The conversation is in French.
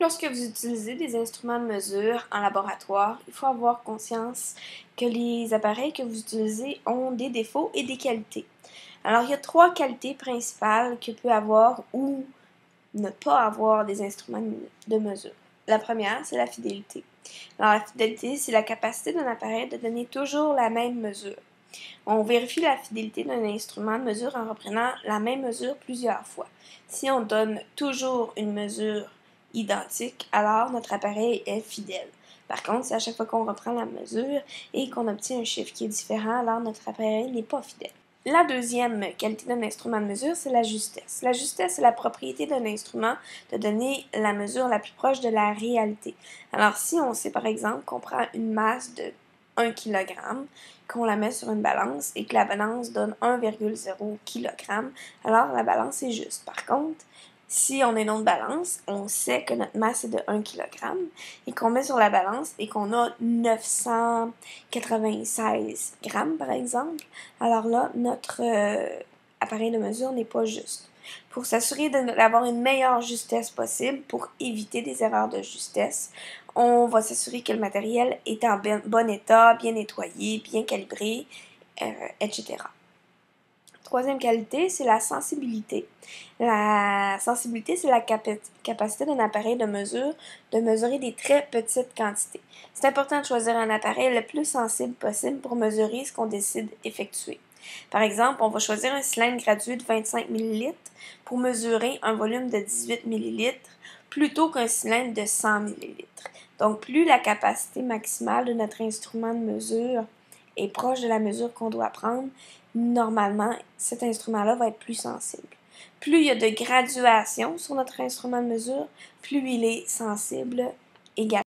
Lorsque vous utilisez des instruments de mesure en laboratoire, il faut avoir conscience que les appareils que vous utilisez ont des défauts et des qualités. Alors, il y a trois qualités principales que peut avoir ou ne pas avoir des instruments de mesure. La première, c'est la fidélité. Alors, la fidélité, c'est la capacité d'un appareil de donner toujours la même mesure. On vérifie la fidélité d'un instrument de mesure en reprenant la même mesure plusieurs fois. Si on donne toujours une mesure identique, alors notre appareil est fidèle. Par contre, si à chaque fois qu'on reprend la mesure et qu'on obtient un chiffre qui est différent, alors notre appareil n'est pas fidèle. La deuxième qualité d'un instrument de mesure, c'est la justesse. La justesse, c'est la propriété d'un instrument de donner la mesure la plus proche de la réalité. Alors, si on sait par exemple qu'on prend une masse de 1 kg, qu'on la met sur une balance et que la balance donne 1,0 kg, alors la balance est juste. Par contre, si on a une autre balance, on sait que notre masse est de 1 kg et qu'on met sur la balance et qu'on a 996 grammes, par exemple, alors là, notre appareil de mesure n'est pas juste. Pour s'assurer d'avoir une meilleure justesse possible, pour éviter des erreurs de justesse, on va s'assurer que le matériel est en bon état, bien nettoyé, bien calibré, etc. Troisième qualité, c'est la sensibilité. La sensibilité, c'est la capacité d'un appareil de mesure de mesurer des très petites quantités. C'est important de choisir un appareil le plus sensible possible pour mesurer ce qu'on décide d'effectuer. Par exemple, on va choisir un cylindre gradué de 25 ml pour mesurer un volume de 18 ml plutôt qu'un cylindre de 100 ml. Donc, plus la capacité maximale de notre instrument de mesure est proche de la mesure qu'on doit prendre, normalement, cet instrument-là va être plus sensible. Plus il y a de graduation sur notre instrument de mesure, plus il est sensible également.